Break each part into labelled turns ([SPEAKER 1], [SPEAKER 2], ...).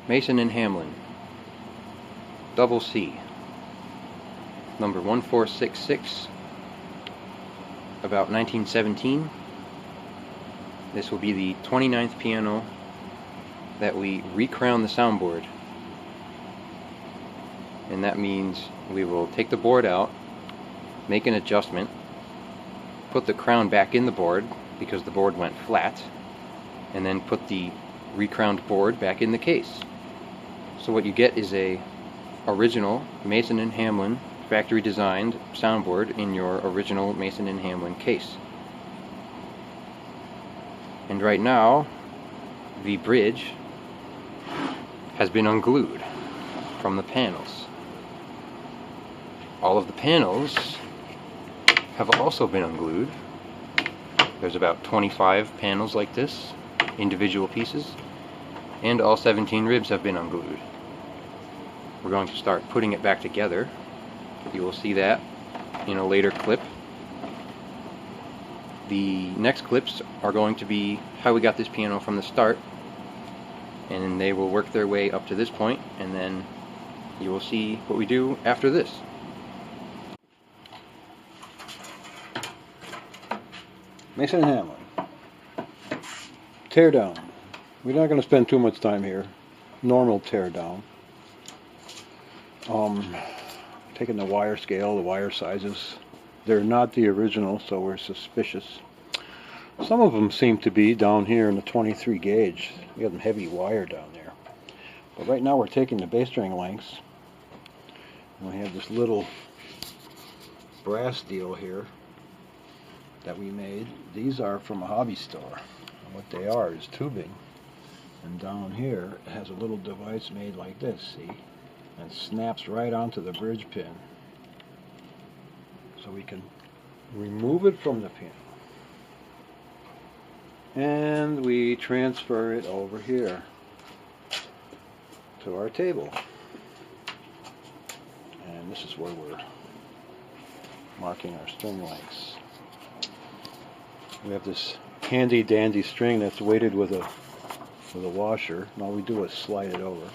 [SPEAKER 1] Mason Hamlin CC, number 1466, about 1917. This will be the 29th piano that we recrown the soundboard. And that means we will take the board out, make an adjustment, put the crown back in the board because the board went flat, and then put the recrowned board back in the case. So what you get is a original Mason & Hamlin factory designed soundboard in your original Mason & Hamlin case. And right now the bridge has been unglued from the panels. All of the panels have also been unglued. There's about 25 panels like this, individual pieces, and all 17 ribs have been unglued. We're going to start putting it back together. You will see that in a later clip. The next clips are going to be how we got this piano from the start, and they will work their way up to this point, and then you will see what we do after this.
[SPEAKER 2] Mason Hamlin. Tear down. We're not going to spend too much time here. Normal tear down. Taking the wire scale, the wire sizes. They're not the original, so we're suspicious. Some of them seem to be down here in the 23 gauge. We have some heavy wire down there. But right now we're taking the bass string lengths. And we have this little brass deal here that we made. These are from a hobby store. And what they are is tubing. And down here it has a little device made like this, see? And it snaps right onto the bridge pin. So we can remove it from the piano. And we transfer it over here to our table. And this is where we're marking our string lengths. We have this handy dandy string that's weighted with a washer. And all we do is slide it over.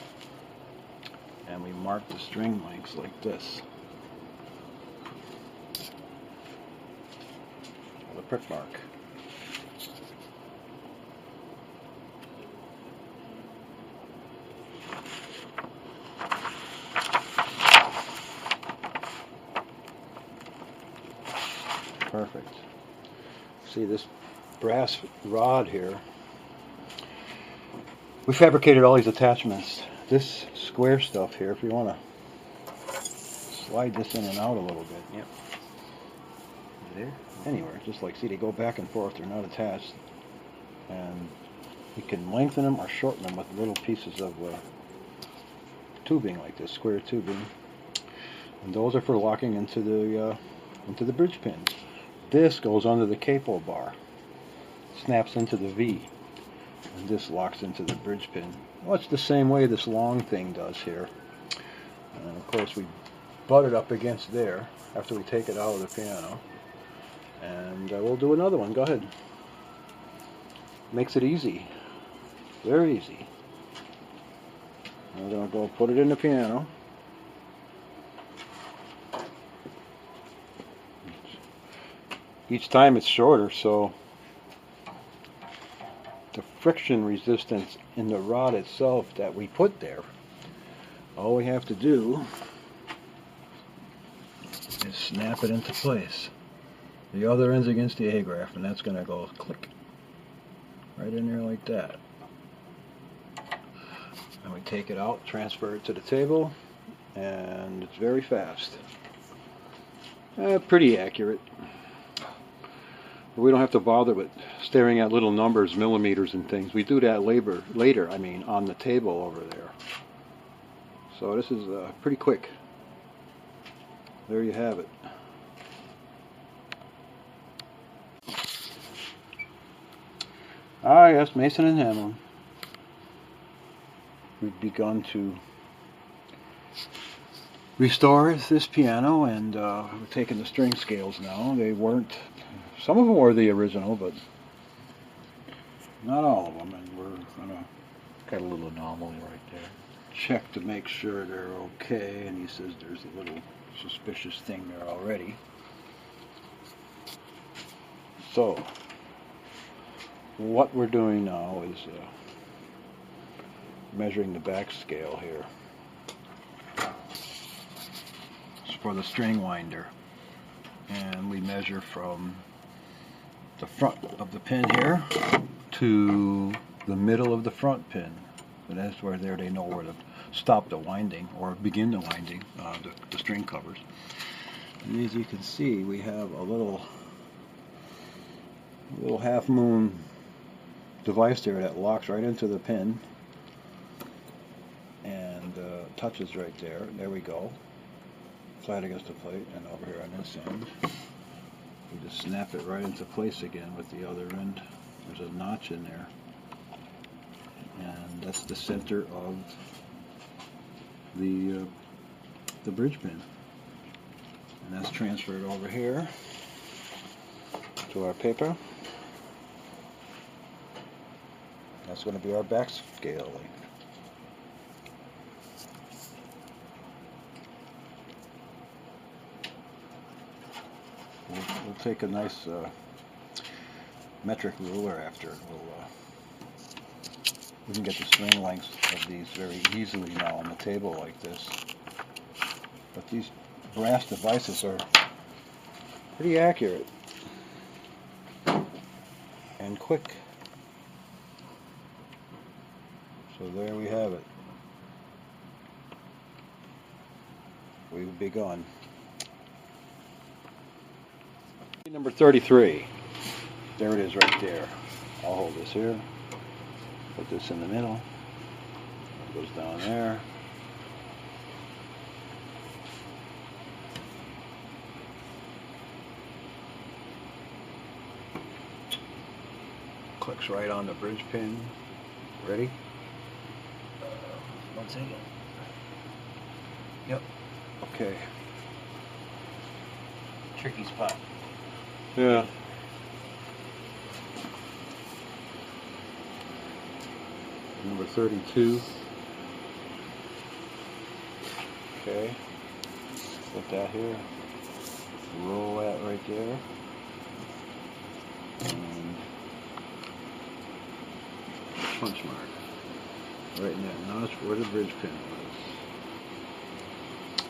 [SPEAKER 2] And we mark the string lengths like this. With a prick mark. Perfect. See this brass rod here? We fabricated all these attachments. This square stuff here, if you want to slide this in and out a little bit. Yep. There? Anywhere. Just like, see, they go back and forth. They're not attached. And you can lengthen them or shorten them with little pieces of tubing like this, square tubing. And those are for locking into the bridge pin. This goes under the capo bar. Snaps into the V. And this locks into the bridge pin. Well, it's the same way this long thing does here. And of course we butt it up against there after we take it out of the piano. And we'll do another one. Go ahead. Makes it easy. Very easy. We're going to go put it in the piano. Each time it's shorter, so the friction resistance in the rod itself that we put there, all we have to do is snap it into place. The other end's against the A-graft, and that's going to go click right in there like that. And we take it out, transfer it to the table, and it's very fast. Pretty accurate. We don't have to bother with staring at little numbers, millimeters and things. We do that later, on the table over there. So this is pretty quick. There you have it. Ah yes, Mason & Hamlin. We've begun to restore this piano, and we're taking the string scales now. They weren't... Some of them were the original, but not all of them, and we're going to
[SPEAKER 3] Got a little anomaly right there.
[SPEAKER 2] check to make sure they're okay, and he says there's a little suspicious thing there already. So what we're doing now is measuring the back scale here. It's for the string winder, and we measure from the front of the pin here to the middle of the front pin, and that's where they know where to stop the winding or begin the winding, the string covers. And as you can see, we have a little half moon device there that locks right into the pin and touches right there. There we go, flat against the plate, and over here on this end we just snap it right into place again with the other end. There's a notch in there, and that's the center of the bridge pin, and that's transferred over here to our paper. That's going to be our back scale length. We'll take a nice metric ruler after. We can get the string lengths of these very easily now on the table like this. But these brass devices are pretty accurate and quick. So there we have it. We've begun. Number 33. There it is right there. I'll hold this here. Put this in the middle. It goes down there. Clicks right on the bridge pin. Ready? 1 second. Yep. Okay.
[SPEAKER 1] Tricky spot.
[SPEAKER 2] Yeah. Number 32. Okay. Put that here. Roll that right there. And punch mark. Right in that notch where the bridge pin was.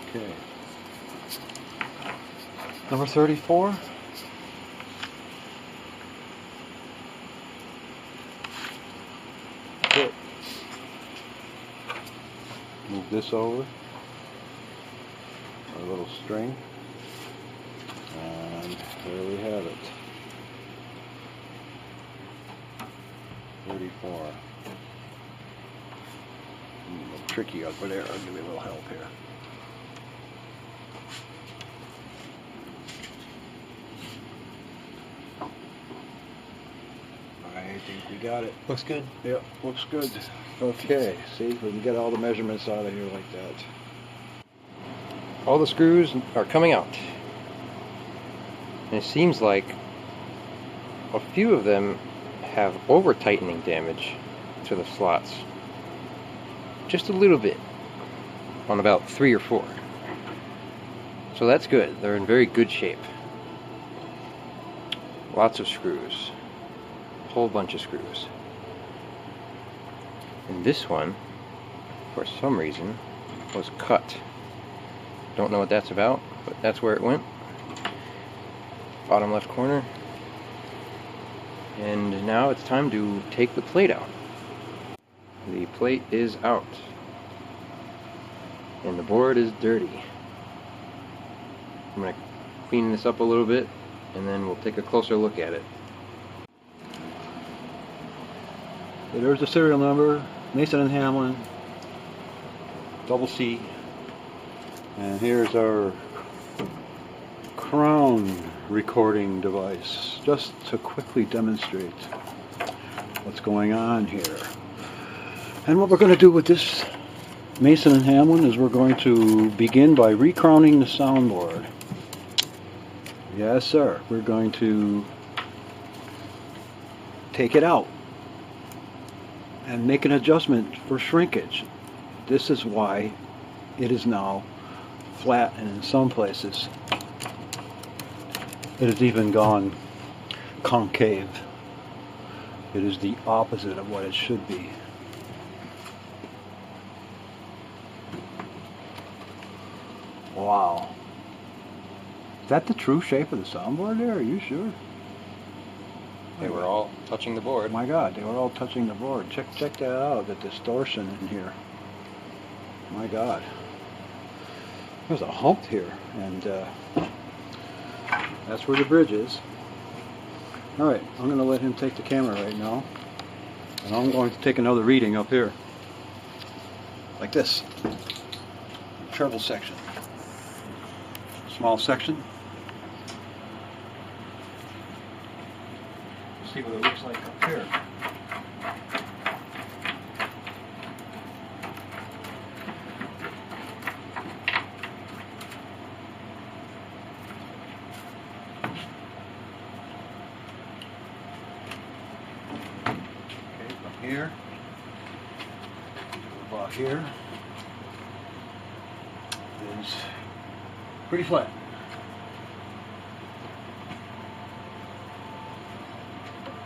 [SPEAKER 2] Okay. Number 34. Good. Move this over. Our little string. And there we have it. 34. A little tricky over there. I'll give you a little help here. I think we got it.
[SPEAKER 1] Looks good.
[SPEAKER 2] Yep, looks good. Okay, see, we can get all the measurements out of here like that.
[SPEAKER 1] All the screws are coming out. And it seems like a few of them have over-tightening damage to the slots. Just a little bit. On about 3 or 4. So that's good. They're in very good shape. Lots of screws. A whole bunch of screws. And this one, for some reason, was cut. Don't know what that's about, but that's where it went. Bottom left corner. And now it's time to take the plate out. The plate is out. And the board is dirty. I'm going to clean this up a little bit, and then we'll take a closer look at it.
[SPEAKER 2] So there's the serial number, Mason Hamlin, CC. And here's our crown recording device, just to quickly demonstrate what's going on here. And what we're going to do with this Mason Hamlin is we're going to begin by recrowning the soundboard. Yes, sir. We're going to take it out and make an adjustment for shrinkage. This is why it is now flat, and in some places it has even gone concave. It is the opposite of what it should be. Wow. Is that the true shape of the soundboard there? Are you sure?
[SPEAKER 1] They were all touching the board.
[SPEAKER 2] My God, they were all touching the board. Check that out, the distortion in here. My God. There's a hump here, and that's where the bridge is. Alright, I'm going to let him take the camera right now, and I'm going to take another reading up here. Like this. Treble section. Small section. See what it looks like up here. Okay, from here to about here is pretty flat.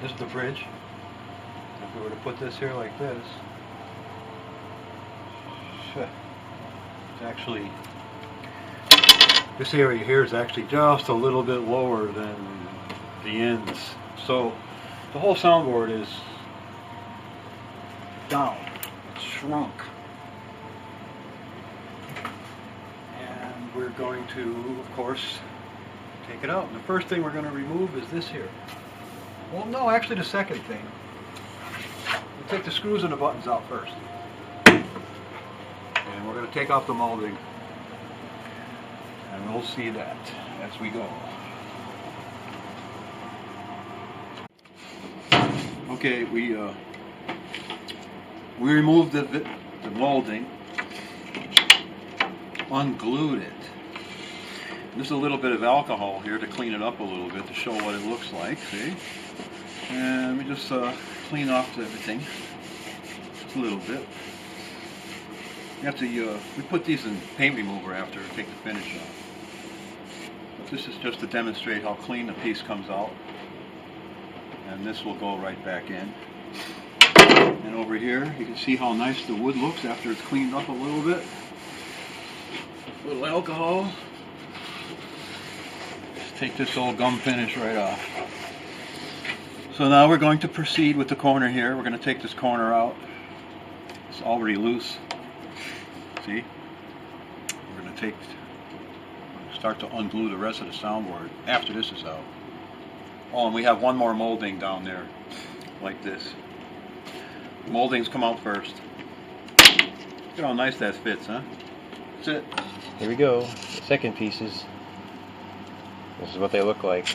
[SPEAKER 2] This is the bridge. If we were to put this here like this, it's actually, this area here is actually just a little bit lower than the ends. So the whole soundboard is down. It's shrunk. And we're going to, of course, take it out. And the first thing we're going to remove is this here. Well, no, actually the second thing. We'll take the screws and the buttons out first. And we're going to take off the molding. And we'll see that as we go. Okay, we removed the molding, unglued it. There's a little bit of alcohol here to clean it up a little bit to show what it looks like, see? And we just clean off everything, just a little bit. You have to, we put these in paint remover after we take the finish off. But this is just to demonstrate how clean the piece comes out. And this will go right back in. And over here, you can see how nice the wood looks after it's cleaned up a little bit. A little alcohol. Just take this old gum finish right off. So now we're going to proceed with the corner here. We're going to take this corner out. It's already loose. See? We're going to start to unglue the rest of the soundboard after this is out. Oh, and we have one more molding down there, like this. Moldings come out first. Look at how nice that fits, huh? That's it.
[SPEAKER 1] Here we go. The second pieces. This is what they look like.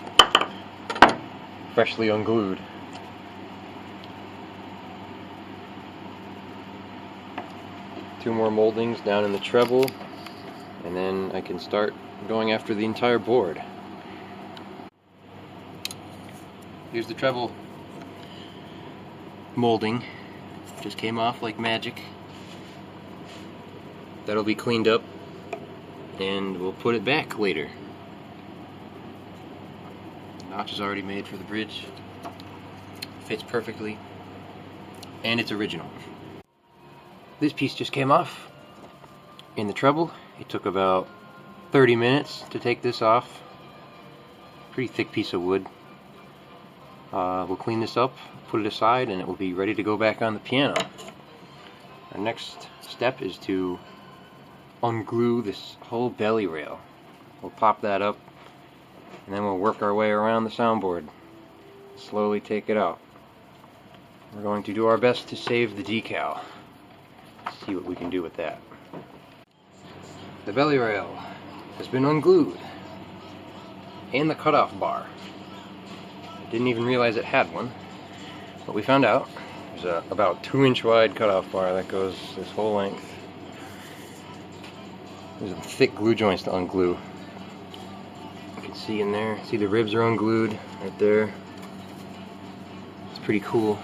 [SPEAKER 1] Freshly unglued. Two more moldings down in the treble, and then I can start going after the entire board. Here's the treble molding. Just came off like magic. That'll be cleaned up and we'll put it back later. The notch is already made for the bridge. Fits perfectly. And it's original. This piece just came off in the treble. It took about 30 minutes to take this off. Pretty thick piece of wood. We'll clean this up, put it aside, and it will be ready to go back on the piano. Our next step is to unglue this whole belly rail. We'll pop that up, and then we'll work our way around the soundboard. Slowly take it out. We're going to do our best to save the decal. See what we can do with that. The belly rail has been unglued, and the cutoff bar. I didn't even realize it had one, but we found out there's a about 2-inch wide cutoff bar that goes this whole length. There's some thick glue joints to unglue. You can see in there, see the ribs are unglued right there. It's pretty cool.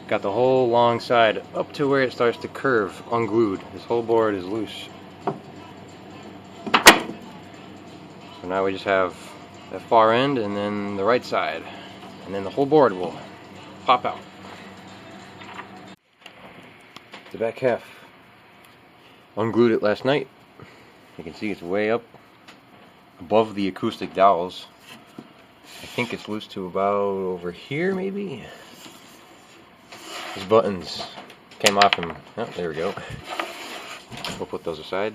[SPEAKER 1] Got the whole long side up to where it starts to curve, unglued. This whole board is loose. So now we just have that far end and then the right side. And then the whole board will pop out. The back half. Unglued it last night. You can see it's way up above the acoustic dowels. I think it's loose to about over here maybe. These buttons came off and, oh, there we go. We'll put those aside.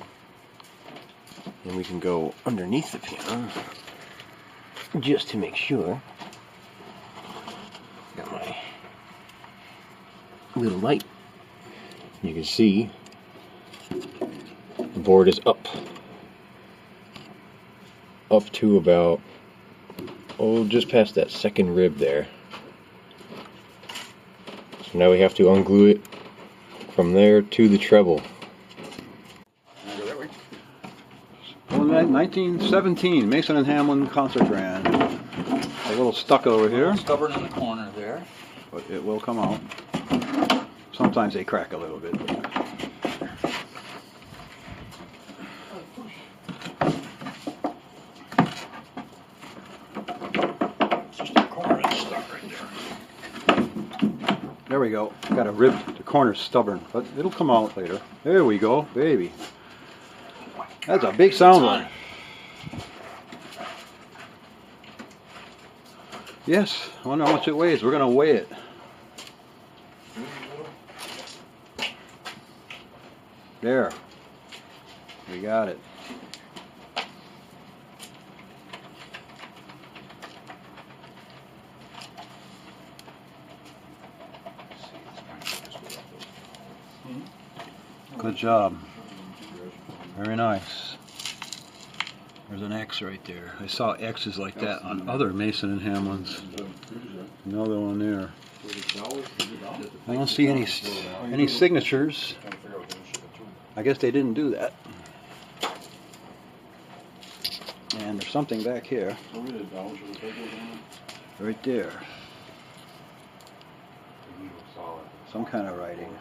[SPEAKER 1] And we can go underneath the piano just to make sure. Got my little light. You can see the board is up to about, oh, just past that second rib there. So now we have to unglue it from there to the treble.
[SPEAKER 2] Well, 1917 Mason and Hamlin concert grand. A little stuck over here.
[SPEAKER 3] Stubborn in the corner there.
[SPEAKER 2] But it will come out. Sometimes they crack a little bit.
[SPEAKER 3] It's just the corner that's stuck right there.
[SPEAKER 2] There we go. Got a rib. The corner's stubborn, but it'll come out later. There we go, baby. That's a big sound line. Yes, I wonder how much it weighs. We're going to weigh it. There. We got it. Good job. Very nice. There's an X right there. I saw X's like that on other Mason and Hamlins. Another one there. I don't see any signatures. I guess they didn't do that. And there's something back here. Right there. Some kind of writing.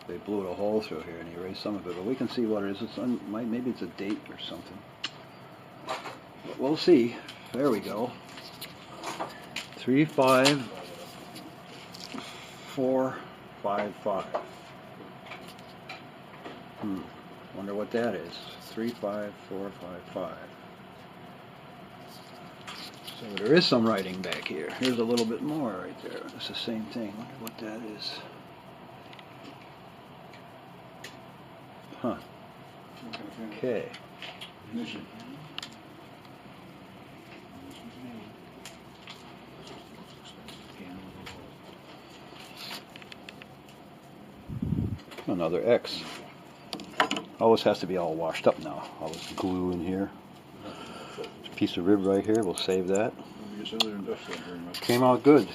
[SPEAKER 2] They blew a hole through here and erased some of it, but we can see what it is. Maybe it's a date or something. But we'll see. There we go. 35455. Wonder what that is. 35455. So there is some writing back here. Here's a little bit more right there. It's the same thing. Wonder what that is. Huh. Okay. Another X. Always has to be all washed up now. All this glue in here. This piece of rib right here. We'll save that. Came out good.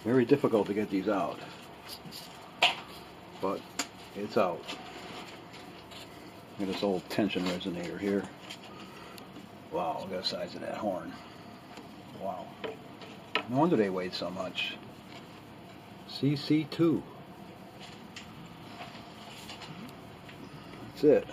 [SPEAKER 2] Very difficult to get these out. But it's out. Look at this old tension resonator here. Wow, look at the size of that horn. Wow. No wonder they weighed so much. CC2. That's it.